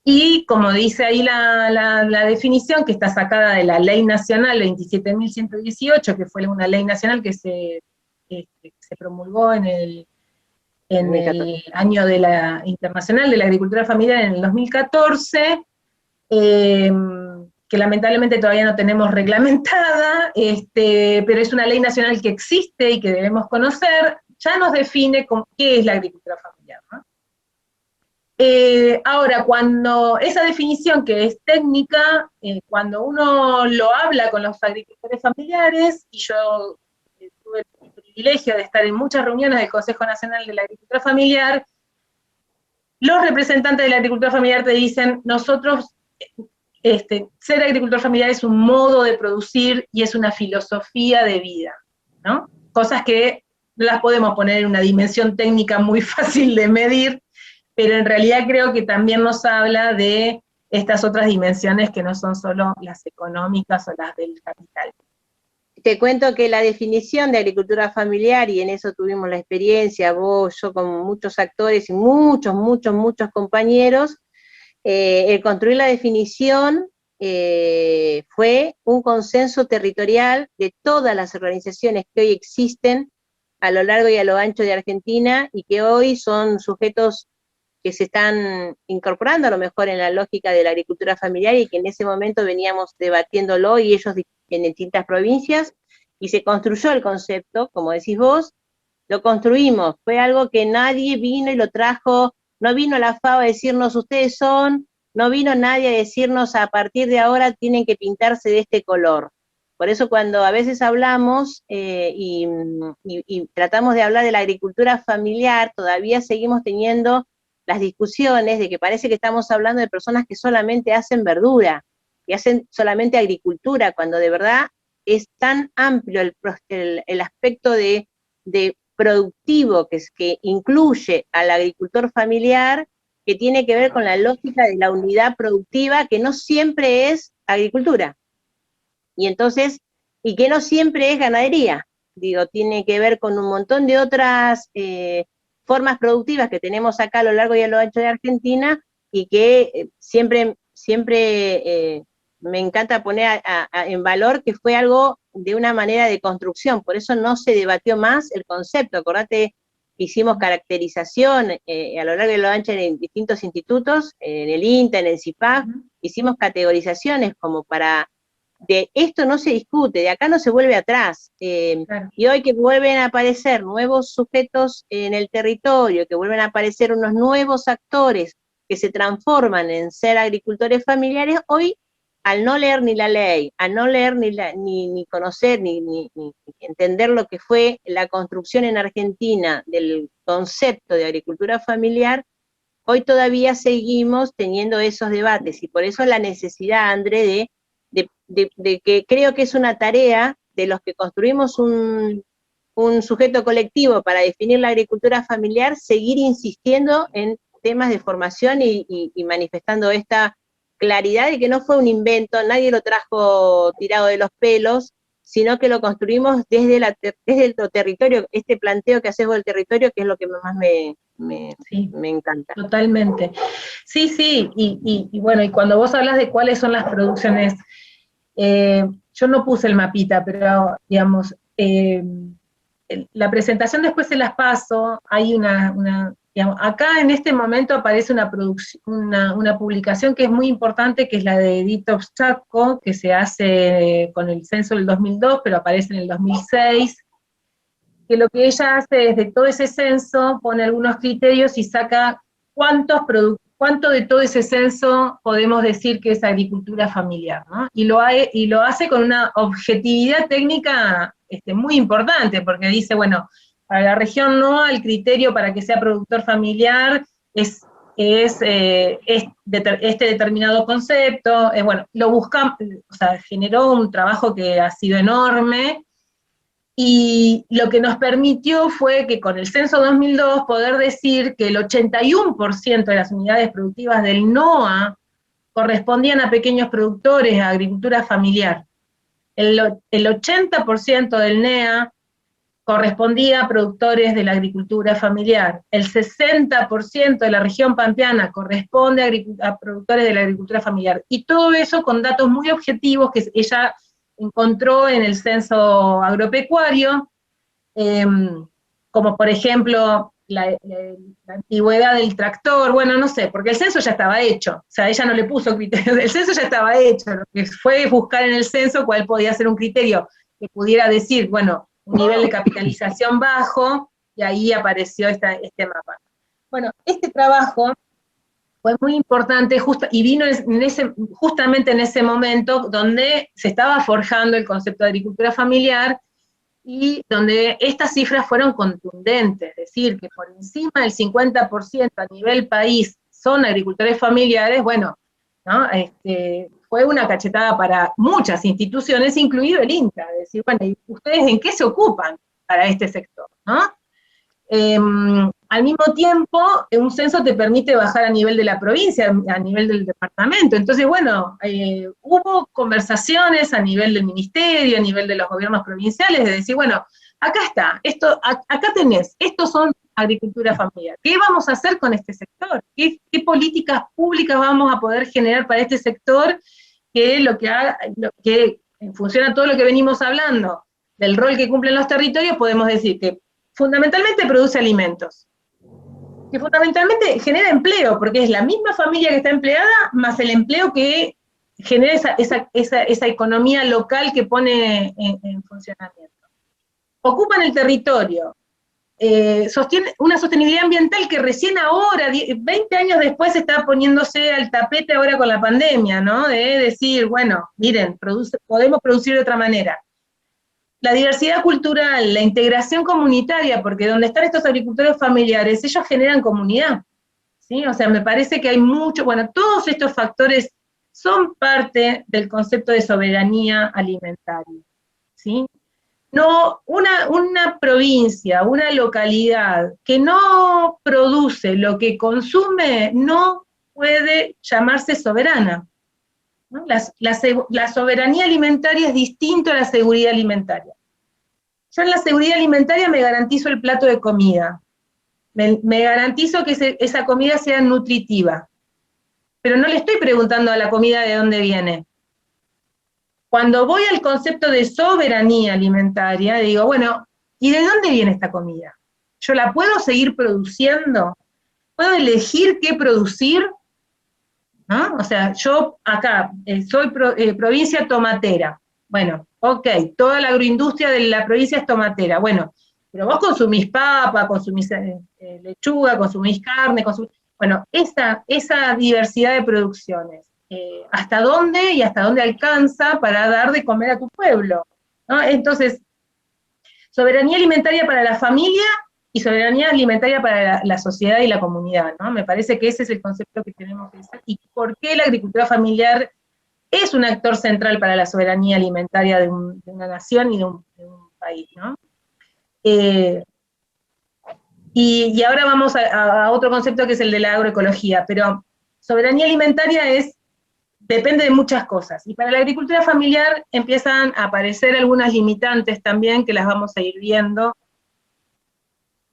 Y como dice ahí la definición, que está sacada de la Ley Nacional 27.118, que fue una ley nacional que se promulgó en 2014. el año de la Internacional de la Agricultura Familiar en el 2014, eh, que lamentablemente todavía no tenemos reglamentada, pero es una ley nacional que existe y que debemos conocer, ya nos define qué es la agricultura familiar, ¿no? Ahora, cuando esa definición que es técnica, cuando uno lo habla con los agricultores familiares, y yo tuve el privilegio de estar en muchas reuniones del Consejo Nacional de la Agricultura Familiar, los representantes de la agricultura familiar te dicen, nosotros, ser agricultor familiar es un modo de producir y es una filosofía de vida, ¿no? Cosas que no las podemos poner en una dimensión técnica muy fácil de medir, pero en realidad creo que también nos habla de estas otras dimensiones que no son solo las económicas o las del capital. Te cuento que la definición de agricultura familiar, y en eso tuvimos la experiencia, vos, yo, con muchos actores y muchos compañeros, el construir la definición fue un consenso territorial de todas las organizaciones que hoy existen a lo largo y a lo ancho de Argentina, y que hoy son sujetos que se están incorporando a lo mejor en la lógica de la agricultura familiar, y que en ese momento veníamos debatiéndolo, y ellos en distintas provincias, y se construyó el concepto, como decís vos, lo construimos, fue algo que nadie vino y lo trajo, no vino la FAO a decirnos ustedes son, no vino nadie a decirnos a partir de ahora tienen que pintarse de este color. Por eso cuando a veces hablamos y tratamos de hablar de la agricultura familiar, todavía seguimos teniendo las discusiones de que parece que estamos hablando de personas que solamente hacen verdura, que hacen solamente agricultura, cuando de verdad es tan amplio el aspecto de productivo que incluye al agricultor familiar, que tiene que ver con la lógica de la unidad productiva, que no siempre es agricultura. Y entonces, y que no siempre es ganadería. Digo, tiene que ver con un montón de otras formas productivas que tenemos acá a lo largo y a lo ancho de Argentina, y que siempre me encanta poner en valor que fue algo de una manera de construcción, por eso no se debatió más el concepto. Acordate que hicimos caracterización a lo largo y a lo ancho en distintos institutos, en el INTA, en el CIPAC, hicimos categorizaciones como para de esto no se discute, de acá no se vuelve atrás. Claro. Y hoy que vuelven a aparecer nuevos sujetos en el territorio, que vuelven a aparecer unos nuevos actores que se transforman en ser agricultores familiares, hoy, al no leer ni la ley, al no leer ni conocer, ni entender lo que fue la construcción en Argentina del concepto de agricultura familiar, hoy todavía seguimos teniendo esos debates, y por eso la necesidad, André, de que creo que es una tarea de los que construimos un sujeto colectivo para definir la agricultura familiar, seguir insistiendo en temas de formación y manifestando esta claridad de que no fue un invento, nadie lo trajo tirado de los pelos, sino que lo construimos desde el territorio, este planteo que haces vos del territorio, que es lo que más Sí, me encanta. totalmente. Sí, sí, y bueno, y cuando vos hablas de cuáles son las producciones, yo no puse el mapita, pero digamos, la presentación después se las paso, hay digamos, acá en este momento aparece una publicación que es muy importante, que es la de Edith Ovchatko, que se hace con el censo del 2002, pero aparece en el 2006, que lo que ella hace es de todo ese censo, pone algunos criterios y saca cuánto de todo ese censo podemos decir que es agricultura familiar, ¿no? Y lo hace con una objetividad técnica muy importante, porque dice, bueno, para la región no, el criterio para que sea productor familiar es este determinado concepto, bueno, lo buscamos, o sea, generó un trabajo que ha sido enorme, y lo que nos permitió fue que con el censo 2002 poder decir que el 81% de las unidades productivas del NOA correspondían a pequeños productores, a agricultura familiar. El 80% del NEA correspondía a productores de la agricultura familiar. El 60% de la región pampeana corresponde a productores de la agricultura familiar. Y todo eso con datos muy objetivos que ella encontró en el censo agropecuario, como por ejemplo la antigüedad del tractor, bueno, no sé, porque el censo ya estaba hecho, o sea, ella no le puso criterios, el censo ya estaba hecho, lo que fue buscar en el censo cuál podía ser un criterio que pudiera decir, bueno, un nivel de capitalización bajo, y ahí apareció este mapa. Bueno, este trabajo fue muy importante y vino justamente en ese momento donde se estaba forjando el concepto de agricultura familiar, y donde estas cifras fueron contundentes, es decir, que por encima del 50% a nivel país son agricultores familiares, bueno, ¿no? Fue una cachetada para muchas instituciones, incluido el INTA, es decir, bueno, ¿y ustedes en qué se ocupan para este sector? ¿No? Al mismo tiempo, un censo te permite bajar a nivel de la provincia, a nivel del departamento. Entonces, bueno, hubo conversaciones a nivel del ministerio, a nivel de los gobiernos provinciales, de decir, bueno, acá está, acá tenés, estos son agricultura familiar. ¿Qué vamos a hacer con este sector? ¿Qué políticas públicas vamos a poder generar para este sector que en función a todo lo que venimos hablando, del rol que cumplen los territorios, podemos decir que fundamentalmente produce alimentos, que fundamentalmente genera empleo, porque es la misma familia que está empleada, más el empleo que genera esa economía local que pone en funcionamiento. Ocupan el territorio, sostiene una sostenibilidad ambiental que recién ahora, 20 años después, está poniéndose al tapete ahora con la pandemia, ¿no? De decir, bueno, miren, podemos producir de otra manera. La diversidad cultural, la integración comunitaria, porque donde están estos agricultores familiares, ellos generan comunidad, ¿sí? O sea, me parece que hay mucho, bueno, todos estos factores son parte del concepto de soberanía alimentaria, ¿sí? No, una provincia, una localidad que no produce lo que consume, no puede llamarse soberana, ¿no? La soberanía alimentaria es distinto a la seguridad alimentaria. Yo en la seguridad alimentaria me garantizo el plato de comida, me garantizo que esa comida sea nutritiva, pero no le estoy preguntando a la comida de dónde viene. Cuando voy al concepto de soberanía alimentaria, digo, bueno, ¿y de dónde viene esta comida? ¿Yo la puedo seguir produciendo? ¿Puedo elegir qué producir? ¿No? O sea, yo acá soy provincia tomatera. Bueno, ok, toda la agroindustria de la provincia es tomatera. Bueno, pero vos consumís papa, consumís lechuga, consumís carne, bueno, esa diversidad de producciones, ¿hasta dónde y hasta dónde alcanza para dar de comer a tu pueblo? ¿No? Entonces, soberanía alimentaria para la familia y soberanía alimentaria para la sociedad y la comunidad, ¿no? Me parece que ese es el concepto que tenemos que hacer, y por qué la agricultura familiar es un actor central para la soberanía alimentaria de una nación y de un país, ¿no? Y ahora vamos a otro concepto que es el de la agroecología, pero soberanía alimentaria depende de muchas cosas, y para la agricultura familiar empiezan a aparecer algunas limitantes también, que las vamos a ir viendo.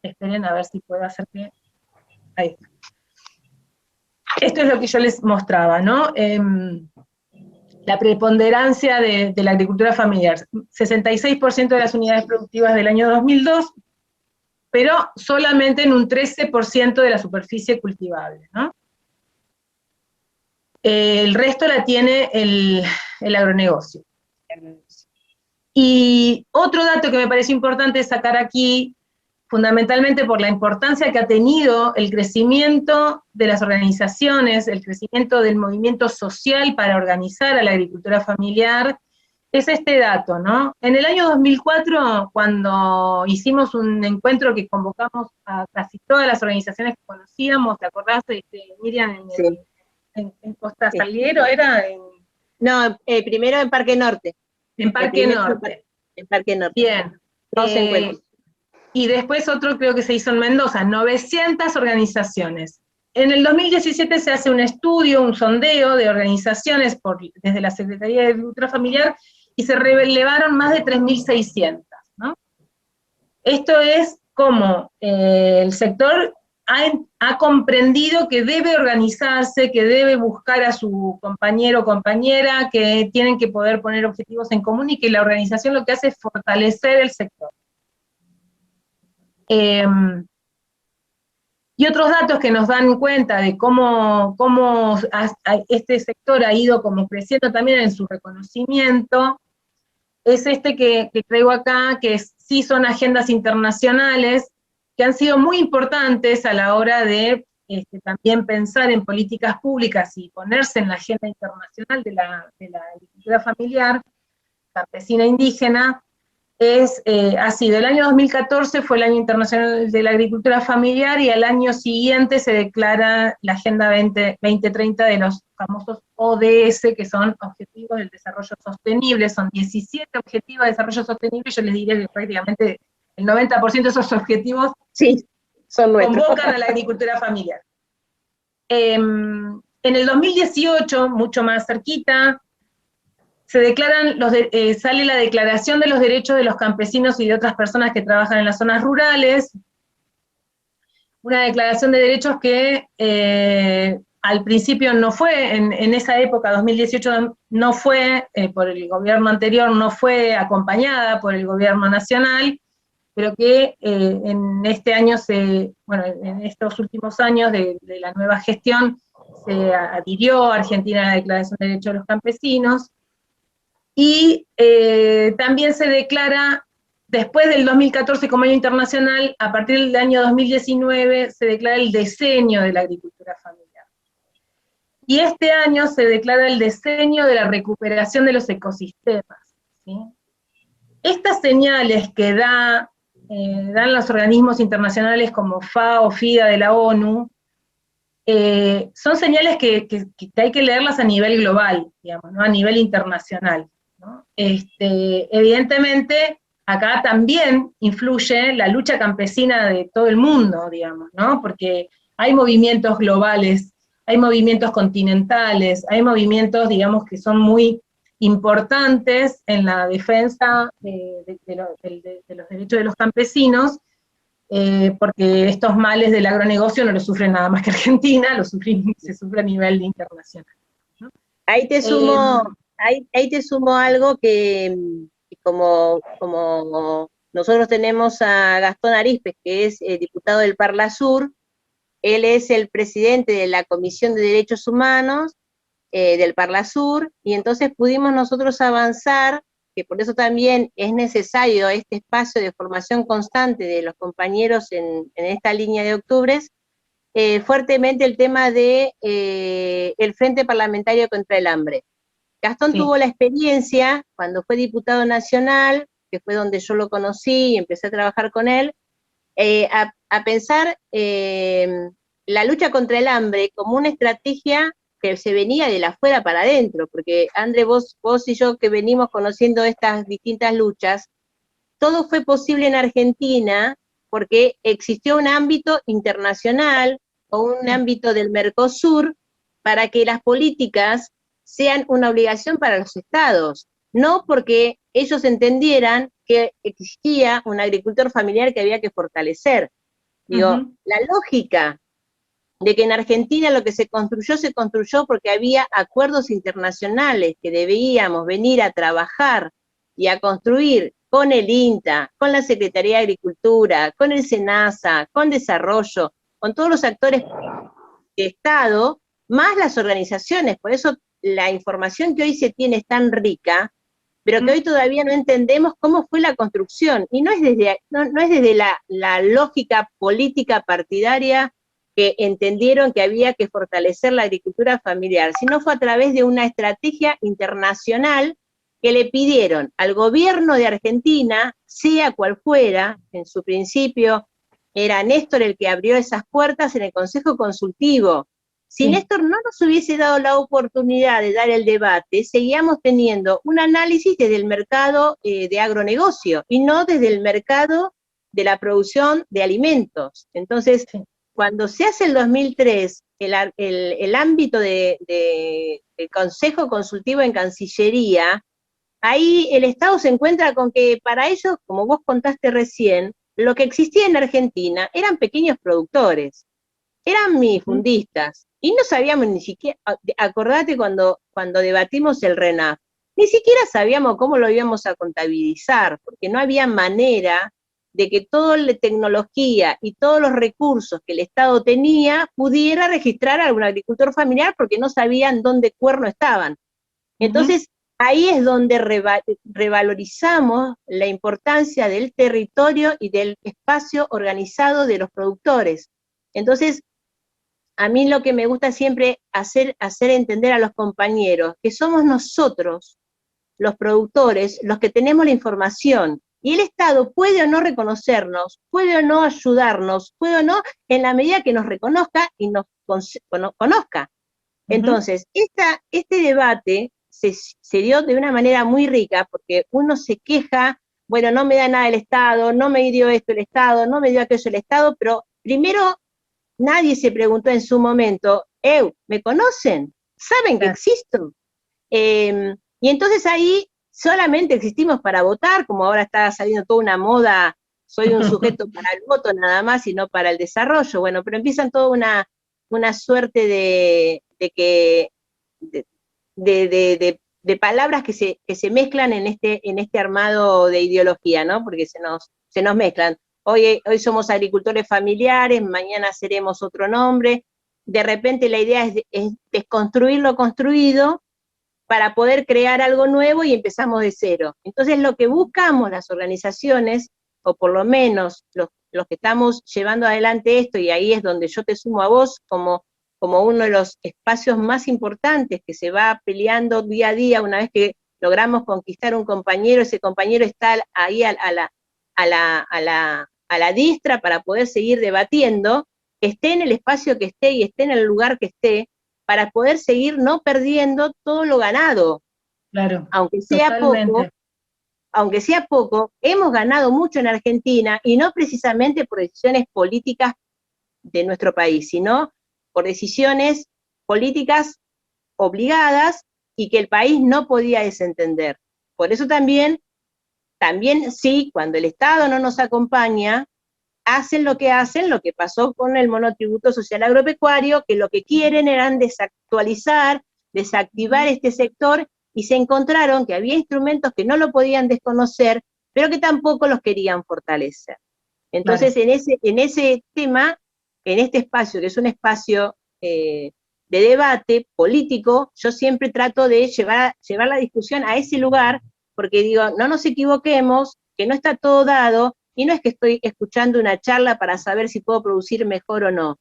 Esperen a ver si puedo hacer que... Ahí está. Esto es lo que yo les mostraba, ¿no? La preponderancia de la agricultura familiar. 66% de las unidades productivas del año 2002, pero solamente en un 13% de la superficie cultivable, ¿no? El resto la tiene el agronegocio. Y otro dato que me parece importante sacar aquí, fundamentalmente por la importancia que ha tenido el crecimiento de las organizaciones, el crecimiento del movimiento social para organizar a la agricultura familiar, es este dato, ¿no? En el año 2004, cuando hicimos un encuentro que convocamos a casi todas las organizaciones que conocíamos, ¿te acordás, Miriam, Sí. en Costa Salguero, era? No, primero en Parque Norte. En Parque Norte. En Parque Norte. Bien. Dos encuentros. Y después otro creo que se hizo en Mendoza, 900 organizaciones. En el 2017 se hace un estudio, un sondeo de organizaciones desde la Secretaría de Agricultura Familiar, y se relevaron más de 3.600, ¿no? esto es como el sector ha comprendido que debe organizarse, que debe buscar a su compañero o compañera, que tienen que poder poner objetivos en común y que la organización lo que hace es fortalecer el sector. Y otros datos que nos dan cuenta de cómo este sector ha ido como creciendo también en su reconocimiento, es este que traigo acá, que sí son agendas internacionales, que han sido muy importantes a la hora de también pensar en políticas públicas y ponerse en la agenda internacional de la agricultura familiar, campesina indígena. Ha sido el año 2014 fue el Año Internacional de la Agricultura Familiar, y al año siguiente se declara la Agenda 2030 de los famosos ODS, que son Objetivos del Desarrollo Sostenible. Son 17 Objetivos de Desarrollo Sostenible, y yo les diría que prácticamente el 90% de esos objetivos sí, son nuestros. convocan a la agricultura familiar. En el 2018, mucho más cerquita, se declaran sale la Declaración de los Derechos de los Campesinos y de otras personas que trabajan en las zonas rurales, una declaración de derechos que al principio no fue, en esa época, 2018, no fue, por el gobierno anterior, no fue acompañada por el gobierno nacional, pero que en este año, en estos últimos años de la nueva gestión, se adhirió Argentina a la Declaración de Derechos de los Campesinos. Y también se declara, después del 2014 como año internacional, a partir del año 2019 se declara el diseño de la agricultura familiar. Y este año se declara el diseño de la recuperación de los ecosistemas, ¿sí? Estas señales que dan los organismos internacionales como FAO, FIDA de la ONU, son señales que hay que leerlas a nivel global, digamos, ¿no? A nivel internacional, ¿no? Evidentemente, acá también influye la lucha campesina de todo el mundo, digamos, ¿no? Porque hay movimientos globales, hay movimientos continentales, hay movimientos, digamos, que son muy importantes en la defensa de los derechos de los campesinos, porque estos males del agronegocio no los sufre nada más que Argentina, se sufre a nivel internacional, ¿no? Ahí te sumo, ahí te sumo algo que como nosotros tenemos a Gastón Arizpe, que es diputado del Parla Sur, él es el presidente de la Comisión de Derechos Humanos del Parla Sur, y entonces pudimos nosotros avanzar, que por eso también es necesario este espacio de formación constante de los compañeros en esta línea de octubres, fuertemente el tema de el Frente Parlamentario contra el Hambre. Gastón tuvo la experiencia, cuando fue diputado nacional, que fue donde yo lo conocí y empecé a trabajar con él, a pensar la lucha contra el hambre como una estrategia que se venía de la afuera para adentro, porque André, vos y yo que venimos conociendo estas distintas luchas, todo fue posible en Argentina porque existió un ámbito internacional o un ámbito del Mercosur para que las políticas sean una obligación para los estados, no porque ellos entendieran que existía un agricultor familiar que había que fortalecer. Digo, la lógica de que en Argentina lo que se construyó porque había acuerdos internacionales que debíamos venir a trabajar y a construir con el INTA, con la Secretaría de Agricultura, con el SENASA, con Desarrollo, con todos los actores de Estado, más las organizaciones. Por eso la información que hoy se tiene es tan rica, pero que hoy todavía no entendemos cómo fue la construcción. Y no es desde la lógica política partidaria que entendieron que había que fortalecer la agricultura familiar, sino fue a través de una estrategia internacional que le pidieron al gobierno de Argentina, sea cual fuera, en su principio era Néstor el que abrió esas puertas en el Consejo Consultivo. Si Néstor no nos hubiese dado la oportunidad de dar el debate, seguíamos teniendo un análisis desde el mercado de agronegocio y no desde el mercado de la producción de alimentos. Entonces, cuando se hace el 2003, el ámbito del Consejo Consultivo en Cancillería, ahí el Estado se encuentra con que para ellos, como vos contaste recién, lo que existía en Argentina eran pequeños productores, eran minifundistas, y no sabíamos ni siquiera, acordate cuando debatimos el RENAF, ni siquiera sabíamos cómo lo íbamos a contabilizar, porque no había manera de que toda la tecnología y todos los recursos que el Estado tenía pudiera registrar a algún agricultor familiar porque no sabían dónde cuerno estaban. Entonces, ahí es donde revalorizamos la importancia del territorio y del espacio organizado de los productores. Entonces, a mí lo que me gusta siempre hacer entender a los compañeros que somos nosotros, los productores, los que tenemos la información, y el Estado puede o no reconocernos, puede o no ayudarnos, puede o no, en la medida que nos reconozca y nos conozca. Entonces, este debate se dio de una manera muy rica, porque uno se queja, bueno, no me da nada el Estado, no me dio esto el Estado, no me dio aquello el Estado, pero primero nadie se preguntó en su momento, ¿me conocen? ¿Saben que existo? Y entonces ahí solamente existimos para votar, como ahora está saliendo toda una moda, soy un sujeto para el voto nada más y no para el desarrollo. Bueno, pero empiezan toda una suerte de palabras que se mezclan en este armado de ideología, ¿no? Porque se nos mezclan. Hoy somos agricultores familiares, mañana seremos otro nombre. De repente la idea es desconstruir lo construido para poder crear algo nuevo y empezamos de cero. Entonces lo que buscamos las organizaciones, o por lo menos los que estamos llevando adelante esto, y ahí es donde yo te sumo a vos como uno de los espacios más importantes que se va peleando día a día, una vez que logramos conquistar un compañero, ese compañero está ahí a la diestra para poder seguir debatiendo, esté en el espacio que esté y esté en el lugar que esté, para poder seguir no perdiendo todo lo ganado. Claro, aunque sea poco, hemos ganado mucho en Argentina, y no precisamente por decisiones políticas de nuestro país, sino por decisiones políticas obligadas y que el país no podía desentender. Por eso también sí, cuando el Estado no nos acompaña, hacen lo que pasó con el monotributo social agropecuario, que lo que quieren eran desactualizar, desactivar este sector, y se encontraron que había instrumentos que no lo podían desconocer, pero que tampoco los querían fortalecer. Entonces, claro, en ese tema, en este espacio, que es un espacio de debate político, yo siempre trato de llevar la discusión a ese lugar, porque digo, no nos equivoquemos, que no está todo dado, y no es que estoy escuchando una charla para saber si puedo producir mejor o no.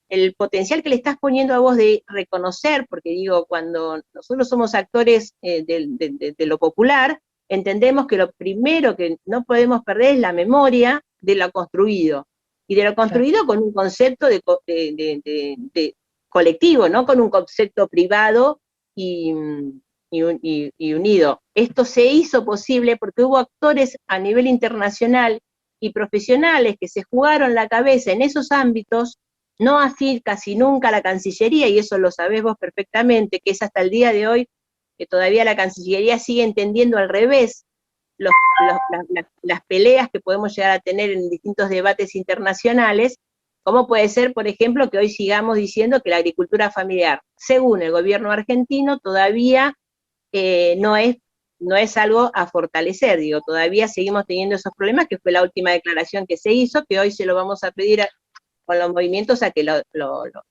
El potencial que le estás poniendo a vos de reconocer, porque digo, cuando nosotros somos actores de lo popular, entendemos que lo primero que no podemos perder es la memoria de lo construido, y de lo construido con un concepto de colectivo, no con un concepto privado y unido. Esto se hizo posible porque hubo actores a nivel internacional y profesionales que se jugaron la cabeza en esos ámbitos, no así casi nunca la Cancillería, y eso lo sabés vos perfectamente, que es hasta el día de hoy que todavía la Cancillería sigue entendiendo al revés las peleas que podemos llegar a tener en distintos debates internacionales. ¿Cómo puede ser, por ejemplo, que hoy sigamos diciendo que la agricultura familiar, según el gobierno argentino, todavía no es algo a fortalecer? Digo, todavía seguimos teniendo esos problemas, que fue la última declaración que se hizo, que hoy se lo vamos a pedir con los movimientos a que lo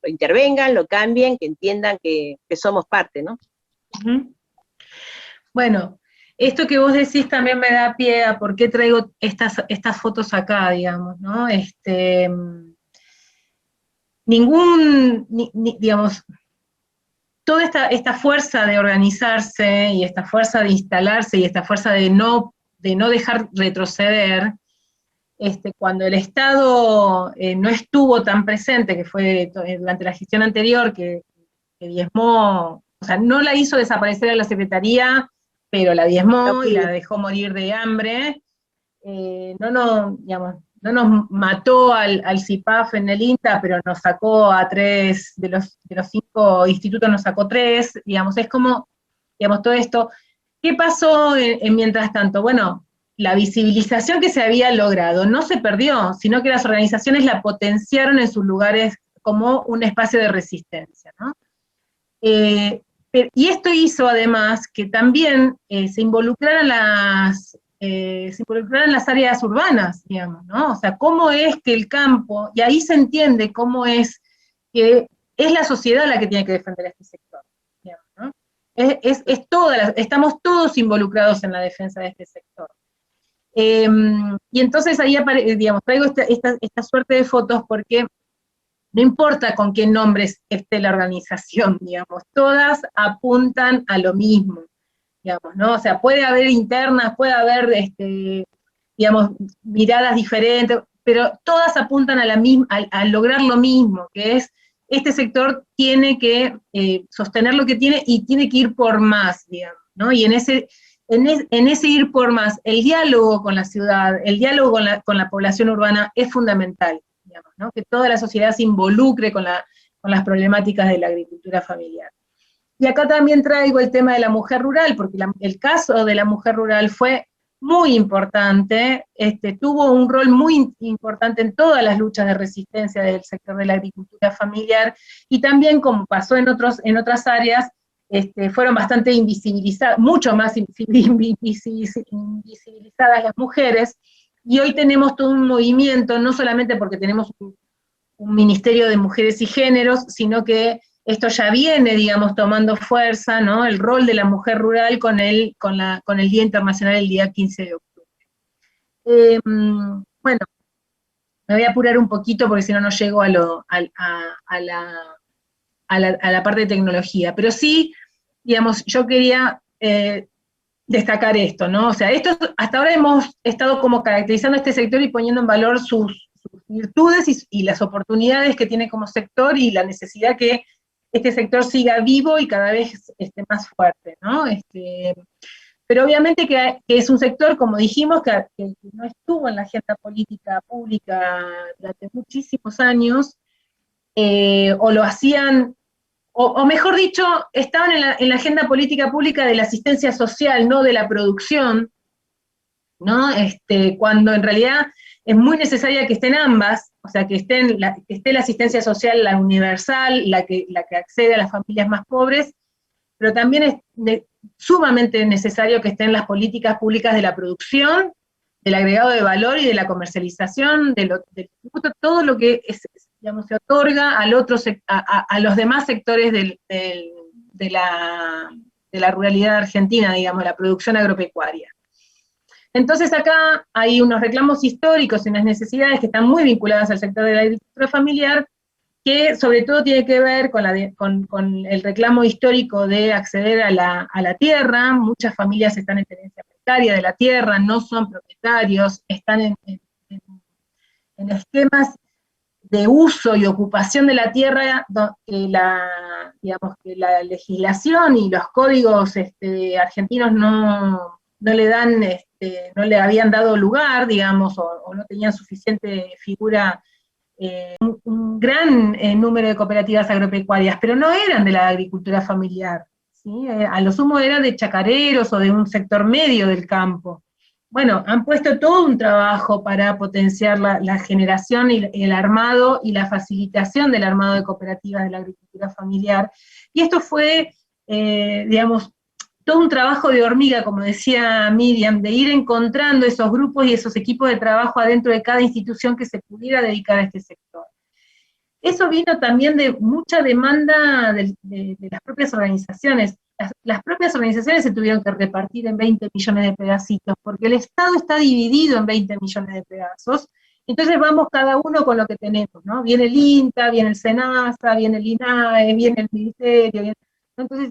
intervengan, lo cambien, que entiendan que somos parte, ¿no? Bueno, esto que vos decís también me da pie a por qué traigo estas fotos acá, digamos, ¿no? Digamos, toda esta fuerza de organizarse, y esta fuerza de instalarse, y esta fuerza de no dejar retroceder, cuando el Estado no estuvo tan presente, que fue durante la gestión anterior, que diezmó, o sea, no la hizo desaparecer a la Secretaría, pero la diezmó y la dejó morir de hambre, digamos, no nos mató al CIPAF en el INTA, pero nos sacó a 3, de los 5 institutos nos sacó 3, digamos, es como, digamos, todo esto. ¿Qué pasó en mientras tanto? Bueno, la visibilización que se había logrado no se perdió, sino que las organizaciones la potenciaron en sus lugares como un espacio de resistencia, ¿no? Y esto hizo además que también se involucraran las áreas urbanas, digamos, ¿no? O sea, cómo es que el campo, y ahí se entiende cómo es que es la sociedad la que tiene que defender este sector, digamos, ¿no? Estamos todos involucrados en la defensa de este sector. Y entonces ahí, digamos, traigo esta suerte de fotos porque no importa con qué nombres esté la organización, digamos, todas apuntan a lo mismo, digamos, ¿no? O sea, puede haber internas, puede haber, digamos, miradas diferentes, pero todas apuntan a lograr lo mismo, que es, este sector tiene que sostener lo que tiene y tiene que ir por más, digamos, ¿no? Y en ese ir por más, el diálogo con la ciudad, el diálogo con la población urbana es fundamental, digamos, ¿no? Que toda la sociedad se involucre con las problemáticas de la agricultura familiar. Y acá también traigo el tema de la mujer rural, porque el caso de la mujer rural fue muy importante, tuvo un rol muy importante en todas las luchas de resistencia del sector de la agricultura familiar, y también, como pasó en otras áreas, fueron bastante invisibilizadas, mucho más invisibilizadas las mujeres, y hoy tenemos todo un movimiento, no solamente porque tenemos un Ministerio de Mujeres y Géneros, sino que esto ya viene, digamos, tomando fuerza, ¿no? El rol de la mujer rural con el Día Internacional, el día 15 de octubre. Bueno, me voy a apurar un poquito porque si no, no llego a la parte de tecnología, pero sí, digamos, yo quería destacar esto, ¿no? O sea, hasta ahora hemos estado como caracterizando este sector y poniendo en valor sus virtudes y las oportunidades que tiene como sector y la necesidad que este sector siga vivo y cada vez más fuerte, ¿no? Pero obviamente que es un sector, como dijimos, que no estuvo en la agenda política pública durante muchísimos años, o lo hacían, o mejor dicho, estaban en la agenda política pública de la asistencia social, no de la producción, ¿no? Cuando en realidad es muy necesaria que estén ambas, o sea, que esté la asistencia social, la universal, la que accede a las familias más pobres, pero también es sumamente necesario que estén las políticas públicas de la producción, del agregado de valor y de la comercialización, del tributo, todo lo que digamos, se otorga a los demás sectores de la ruralidad argentina, digamos, la producción agropecuaria. Entonces acá hay unos reclamos históricos y unas necesidades que están muy vinculadas al sector de la agricultura familiar, que sobre todo tiene que ver con el reclamo histórico de acceder a la tierra. Muchas familias están en tenencia precaria de la tierra, no son propietarios, están en esquemas de uso y ocupación de la tierra, digamos, que la legislación y los códigos argentinos no le habían dado lugar, digamos, o no tenían suficiente figura, un gran número de cooperativas agropecuarias, pero no eran de la agricultura familiar, ¿sí? A lo sumo eran de chacareros o de un sector medio del campo. Bueno, han puesto todo un trabajo para potenciar la generación y el armado y la facilitación del armado de cooperativas de la agricultura familiar, y esto fue, digamos, todo un trabajo de hormiga, como decía Miriam, de ir encontrando esos grupos y esos equipos de trabajo adentro de cada institución que se pudiera dedicar a este sector. Eso vino también de mucha demanda de las propias organizaciones. Las propias organizaciones se tuvieron que repartir en 20 millones de pedacitos, porque el Estado está dividido en 20 millones de pedazos, entonces vamos cada uno con lo que tenemos, ¿no? Viene el INTA, viene el SENASA, viene el INAE, viene el Ministerio, entonces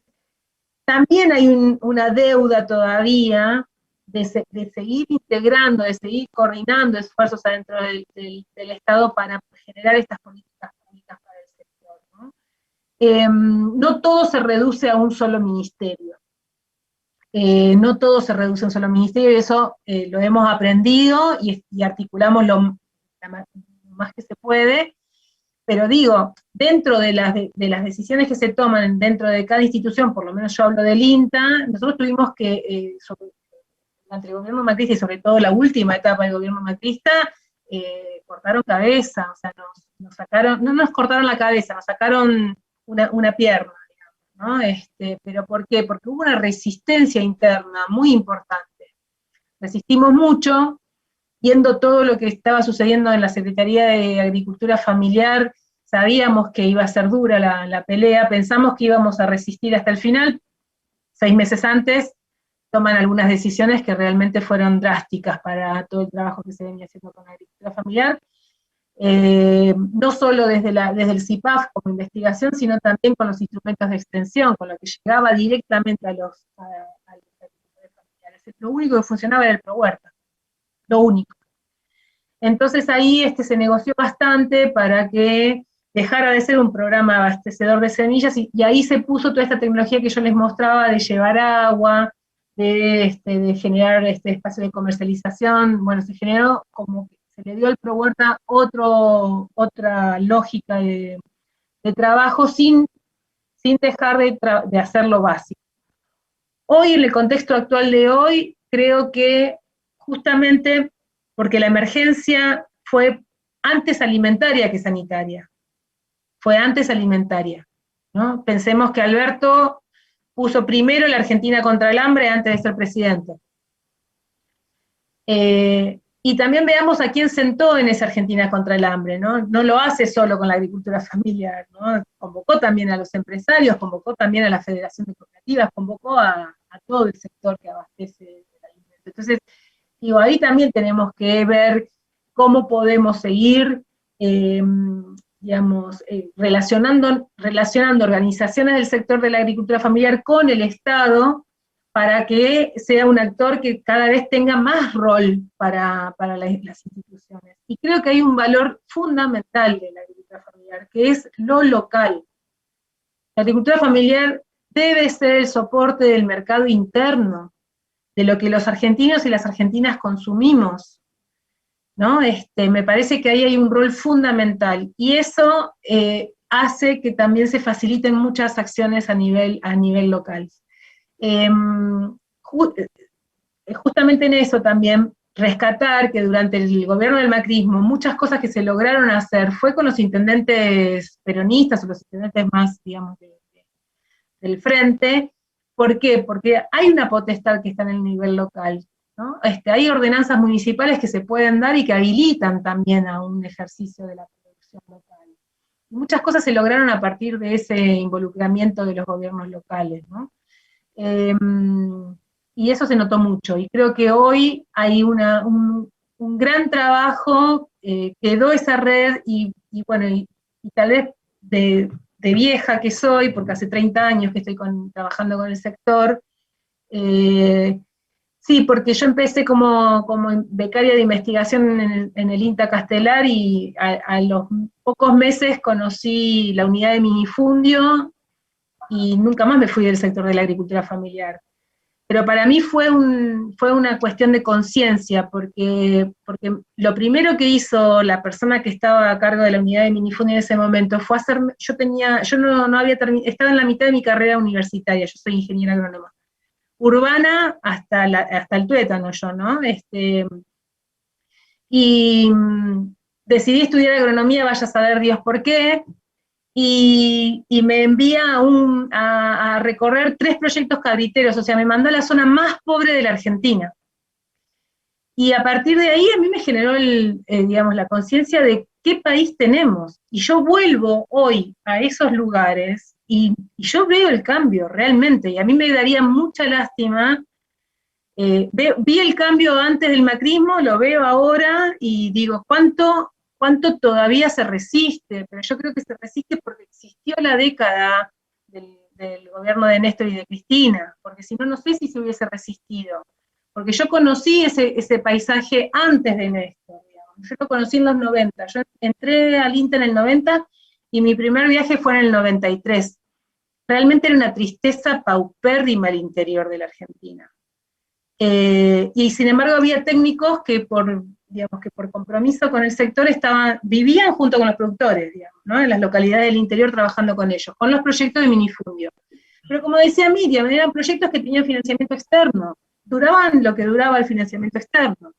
también hay una deuda todavía de seguir integrando, de seguir coordinando esfuerzos adentro del Estado para generar estas políticas públicas para el sector, ¿no? No todo se reduce a un solo ministerio. No todo se reduce a un solo ministerio, y eso lo hemos aprendido y articulamos lo más que se puede. Pero digo, dentro de las decisiones que se toman dentro de cada institución, por lo menos yo hablo del INTA, nosotros tuvimos que, sobre durante el gobierno macrista, y sobre todo la última etapa del gobierno macrista, cortaron cabeza, o sea, nos sacaron, no nos cortaron la cabeza, nos sacaron una pierna, digamos, ¿no? ¿Pero por qué? Porque hubo una resistencia interna muy importante. Resistimos mucho, viendo todo lo que estaba sucediendo en la Secretaría de Agricultura Familiar, sabíamos que iba a ser dura la pelea, pensamos que íbamos a resistir hasta el final. 6 meses antes toman algunas decisiones que realmente fueron drásticas para todo el trabajo que se venía haciendo con la agricultura familiar, no solo desde el CIPAF como investigación, sino también con los instrumentos de extensión, con lo que llegaba directamente a los agricultores familiares. Lo único que funcionaba era el ProHuerta, lo único. Entonces ahí se negoció bastante para que dejara de ser un programa abastecedor de semillas, y ahí se puso toda esta tecnología que yo les mostraba de llevar agua, de generar espacio de comercialización. Bueno, se generó como que se le dio al ProHuerta otra lógica de trabajo sin dejar de hacer lo básico. Hoy, en el contexto actual de hoy, creo que justamente porque la emergencia fue antes alimentaria que sanitaria, fue antes alimentaria, ¿no? Pensemos que Alberto puso primero la Argentina contra el hambre antes de ser presidente. Y también veamos a quién sentó en esa Argentina contra el hambre, ¿no? No lo hace solo con la agricultura familiar, ¿no? Convocó también a los empresarios, convocó también a la Federación de Cooperativas, convocó a todo el sector que abastece el alimento. Entonces, digo, ahí también tenemos que ver cómo podemos seguir, digamos, relacionando organizaciones del sector de la agricultura familiar con el Estado, para que sea un actor que cada vez tenga más rol para las instituciones. Y creo que hay un valor fundamental de la agricultura familiar, que es lo local. La agricultura familiar debe ser el soporte del mercado interno, de lo que los argentinos y las argentinas consumimos, ¿no? Me parece que ahí hay un rol fundamental, y eso hace que también se faciliten muchas acciones a nivel local. Justamente en eso también, rescatar que durante el gobierno del macrismo, muchas cosas que se lograron hacer fue con los intendentes peronistas, o los intendentes más, digamos, del frente. ¿Por qué? Porque hay una potestad que está en el nivel local, ¿no? Hay ordenanzas municipales que se pueden dar y que habilitan también a un ejercicio de la producción local. Muchas cosas se lograron a partir de ese involucramiento de los gobiernos locales, ¿no? Y eso se notó mucho, y creo que hoy hay un gran trabajo, quedó esa red, y bueno, y tal vez de vieja que soy, porque hace 30 años que estoy trabajando con el sector, sí, porque yo empecé como becaria de investigación en el INTA Castelar, y a los pocos meses conocí la unidad de minifundio, y nunca más me fui del sector de la agricultura familiar. Pero para mí fue una cuestión de conciencia, porque lo primero que hizo la persona que estaba a cargo de la unidad de minifundio en ese momento fue hacerme, yo no había terminado, estaba en la mitad de mi carrera universitaria, yo soy ingeniera agrónoma, urbana hasta el tuétano yo, ¿no? Y decidí estudiar agronomía, vaya a saber Dios por qué, y me envía a recorrer 3 proyectos cabriteros, o sea, me mandó a la zona más pobre de la Argentina. Y a partir de ahí a mí me generó digamos, la conciencia de qué país tenemos. Y yo vuelvo hoy a esos lugares, y yo veo el cambio realmente, y a mí me daría mucha lástima. Vi el cambio antes del macrismo, lo veo ahora, y digo, ¿cuánto todavía se resiste? Pero yo creo que se resiste porque existió la década del gobierno de Néstor y de Cristina, porque si no, no sé si se hubiese resistido, porque yo conocí ese paisaje antes de Néstor, digamos. Yo lo conocí en los 90, yo entré al INTA en el 90, y mi primer viaje fue en el 93. Realmente era una tristeza paupérrima el interior de la Argentina. Y sin embargo había técnicos que por compromiso con el sector vivían junto con los productores, digamos, ¿no? En las localidades del interior, trabajando con ellos, con los proyectos de minifundio. Pero como decía Miriam, eran proyectos que tenían financiamiento externo. duraban lo que duraba el financiamiento externo.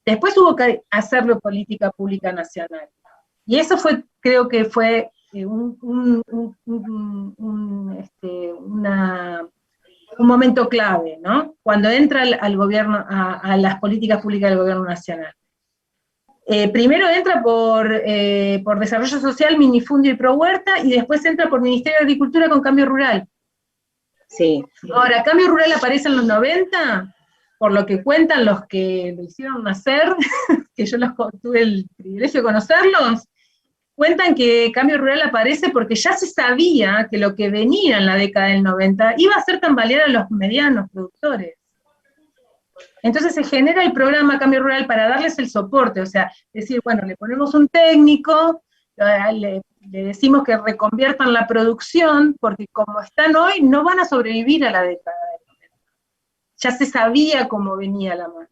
Después hubo que hacerlo política pública nacional. Y eso fue, creo que fue un momento clave, ¿no? Cuando entra al gobierno, a las políticas públicas del gobierno nacional. Primero entra por Desarrollo Social, Minifundio y Pro Huerta, y después entra por Ministerio de Agricultura con Cambio Rural. Sí. Ahora, Cambio Rural aparece en los 90, por lo que cuentan los que lo hicieron nacer, que yo tuve el privilegio de conocerlos, cuentan que Cambio Rural aparece porque ya se sabía que lo que venía en la década del 90 iba a hacer tambalear a los medianos productores. Entonces se genera el programa Cambio Rural para darles el soporte, o sea, decir, bueno, le ponemos un técnico, le decimos que reconviertan la producción, porque como están hoy, no van a sobrevivir a la década del 90. Ya se sabía cómo venía la mano.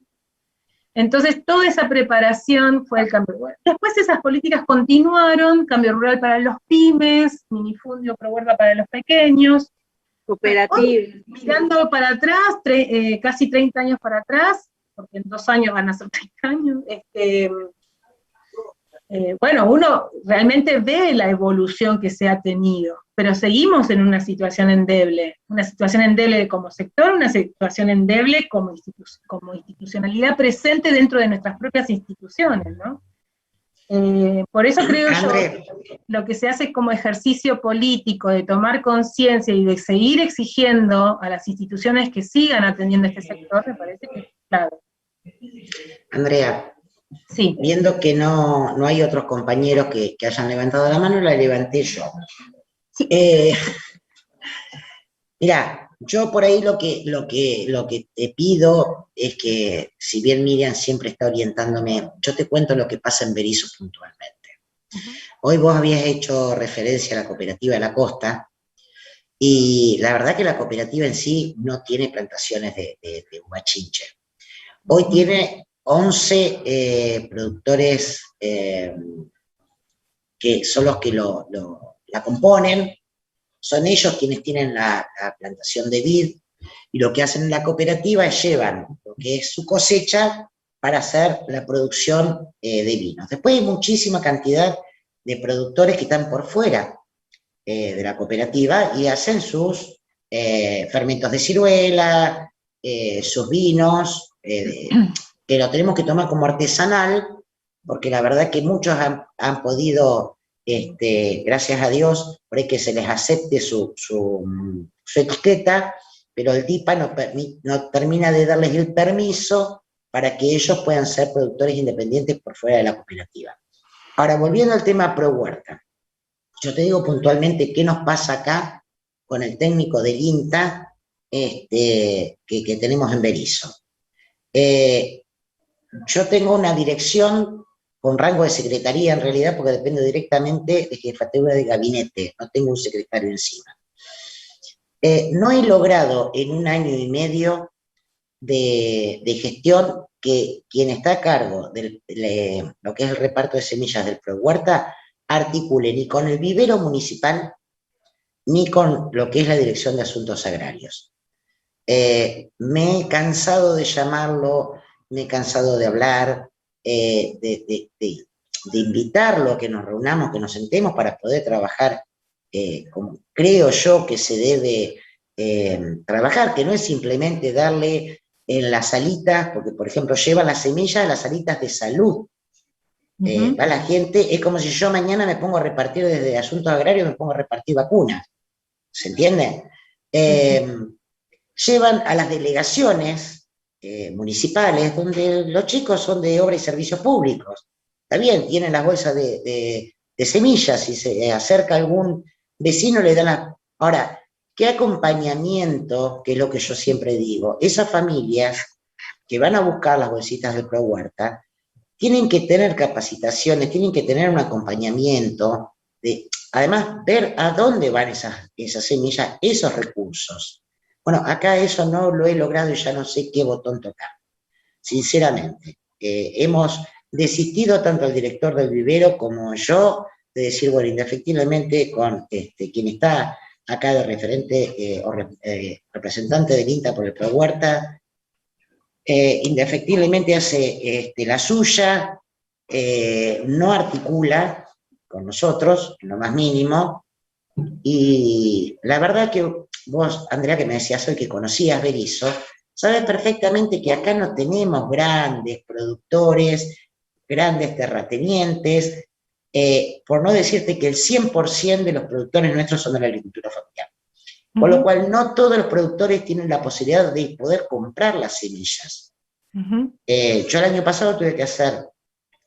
Entonces, toda esa preparación fue el Cambio Rural. Después esas políticas continuaron, Cambio Rural para los pymes, Minifundio Pro Huerta para los pequeños. Cooperativa. Mirando para atrás, casi 30 años para atrás, porque en 2 años van a ser 30 años, bueno, uno realmente ve la evolución que se ha tenido, pero seguimos en una situación endeble como sector, una situación endeble como institucionalidad presente dentro de nuestras propias instituciones, ¿no? Por eso creo yo que lo que se hace como ejercicio político de tomar conciencia y de seguir exigiendo a las instituciones que sigan atendiendo este sector, me parece que es clave. Andrea, sí. Viendo que no hay otros compañeros que hayan levantado la mano, la levanté yo. Sí. Mirá, yo por ahí lo que te pido es que, si bien Miriam siempre está orientándome, yo te cuento lo que pasa en Berisso puntualmente. Hoy vos habías hecho referencia a la cooperativa de la costa, y la verdad que la cooperativa en sí no tiene plantaciones de uva chinche. Hoy tiene 11 productores que son los que la componen, son ellos quienes tienen la plantación de vid, y lo que hacen en la cooperativa es llevan lo que es su cosecha para hacer la producción de vinos. Después hay muchísima cantidad de productores que están por fuera de la cooperativa y hacen sus fermentos de ciruela, sus vinos, que lo tenemos que tomar como artesanal, porque la verdad que muchos han podido, gracias a Dios, por ahí que se les acepte su etiqueta, pero el DIPA no termina de darles el permiso para que ellos puedan ser productores independientes por fuera de la cooperativa. Ahora, volviendo al tema Pro Huerta, yo te digo puntualmente qué nos pasa acá con el técnico del INTA que tenemos en Berisso. Yo tengo una dirección con rango de secretaría en realidad, porque dependo directamente de jefatura de gabinete, no tengo un secretario encima. No he logrado en 1 año y medio de gestión que quien está a cargo de lo que es el reparto de semillas del Pro Huerta articule ni con el vivero municipal ni con lo que es la Dirección de Asuntos Agrarios. Me he cansado de llamarlo, me he cansado de hablar, de invitarlo a que nos reunamos, que nos sentemos para poder trabajar como creo yo que se debe trabajar, que no es simplemente darle en las salitas, porque por ejemplo llevan las semillas a las salitas de salud. Va la gente, es como si yo mañana me pongo a repartir desde Asuntos Agrarios, me pongo a repartir vacunas, ¿se entiende? Llevan a las delegaciones municipales, donde los chicos son de obra y servicios públicos. Está bien, tienen las bolsas de semillas, si se acerca algún vecino le dan la... Ahora, ¿qué acompañamiento, que es lo que yo siempre digo? Esas familias que van a buscar las bolsitas del Pro Huerta, tienen que tener capacitaciones, tienen que tener un acompañamiento, además ver a dónde van esas semillas, esos recursos. Bueno, acá eso no lo he logrado y ya no sé qué botón tocar, sinceramente. Hemos desistido tanto el director del vivero como yo de decir, bueno, indefectiblemente con quien está acá de referente o representante del INTA por el Pro Huerta, indefectiblemente hace la suya, no articula con nosotros, en lo más mínimo, y la verdad que vos, Andrea, que me decías hoy que conocías Berisso, sabes perfectamente que acá no tenemos grandes productores, grandes terratenientes, por no decirte que el 100% de los productores nuestros son de la agricultura familiar. Con lo cual no todos los productores tienen la posibilidad de poder comprar las semillas. Yo el año pasado tuve que hacer,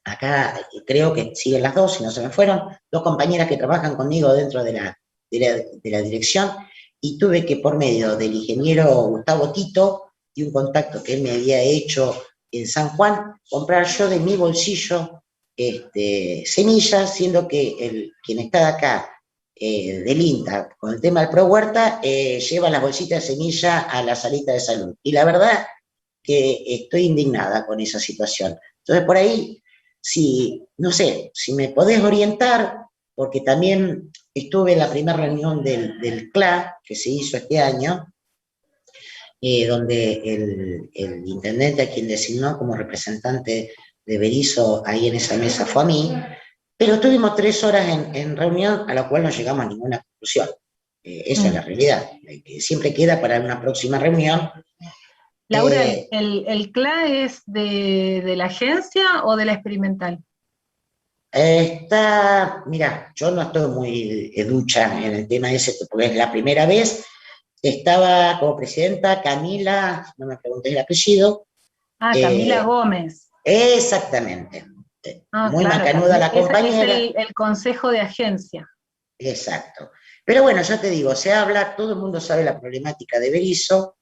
acá creo que siguen las dos, si no se me fueron, dos compañeras que trabajan conmigo dentro de la dirección, y tuve que, por medio del ingeniero Gustavo Tito y un contacto que él me había hecho en San Juan, comprar yo de mi bolsillo semillas, siendo que quien está de acá, del INTA, con el tema del Pro Huerta, lleva las bolsitas de semilla a la salita de salud. Y la verdad que estoy indignada con esa situación. Entonces, por ahí, no sé, si me podés orientar, porque también estuve en la primera reunión del CLA, que se hizo este año, donde el intendente a quien designó como representante de Berisso ahí en esa mesa fue a mí, pero estuvimos 3 horas en reunión a la cual no llegamos a ninguna conclusión. Esa es la realidad, que siempre queda para una próxima reunión. Laura, ¿el CLA es de la agencia o de la experimental? Mira, yo no estoy muy ducha en el tema ese, porque es la primera vez. Estaba como presidenta Camila, no me pregunté el apellido. Camila Gómez. Exactamente. Muy claro, macanuda la compañera. Es el consejo de agencia. Exacto. Pero bueno, ya te digo, se habla, todo el mundo sabe la problemática de Berisso,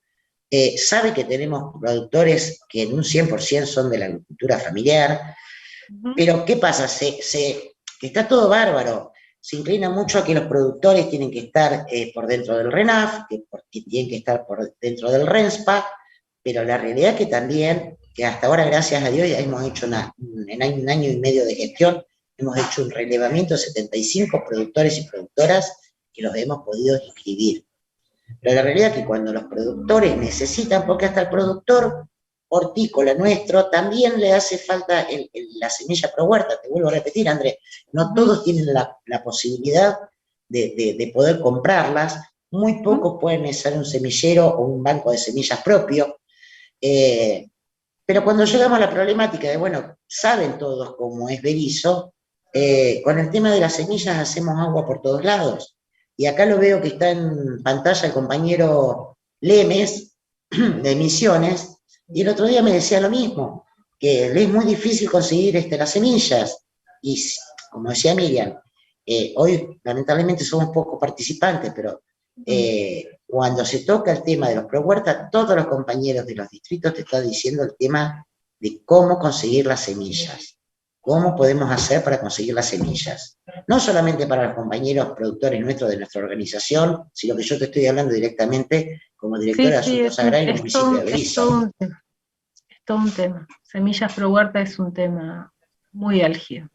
sabe que tenemos productores que en un 100% son de la agricultura familiar, pero ¿qué pasa? Está todo bárbaro. Se inclina mucho a que los productores tienen que estar por dentro del RENAF, que tienen que estar por dentro del RENSPA, pero la realidad es que también, que hasta ahora, gracias a Dios, ya hemos hecho en un año y medio de gestión, hemos hecho un relevamiento de 75 productores y productoras que los hemos podido inscribir. Pero la realidad es que cuando los productores necesitan, porque hasta el productor hortícola nuestro también le hace falta la semilla Pro Huerta, te vuelvo a repetir, Andrés, no todos tienen la posibilidad de poder comprarlas, muy pocos pueden hacer un semillero o un banco de semillas propio, pero cuando llegamos a la problemática de, bueno, saben todos cómo es Berisso, con el tema de las semillas hacemos agua por todos lados. Y acá lo veo que está en pantalla el compañero Lemes, de Misiones, y el otro día me decía lo mismo, que le es muy difícil conseguir las semillas. Y como decía Miriam, hoy lamentablemente somos pocos participantes, pero cuando se toca el tema de los Pro Huerta, todos los compañeros de los distritos te están diciendo el tema de cómo conseguir las semillas. ¿Cómo podemos hacer para conseguir las semillas? No solamente para los compañeros productores nuestros de nuestra organización, sino que yo te estoy hablando directamente como directora de Asuntos Agrarios del municipio de Berisso. Es todo un tema. Semillas Pro Huerta es un tema muy álgido.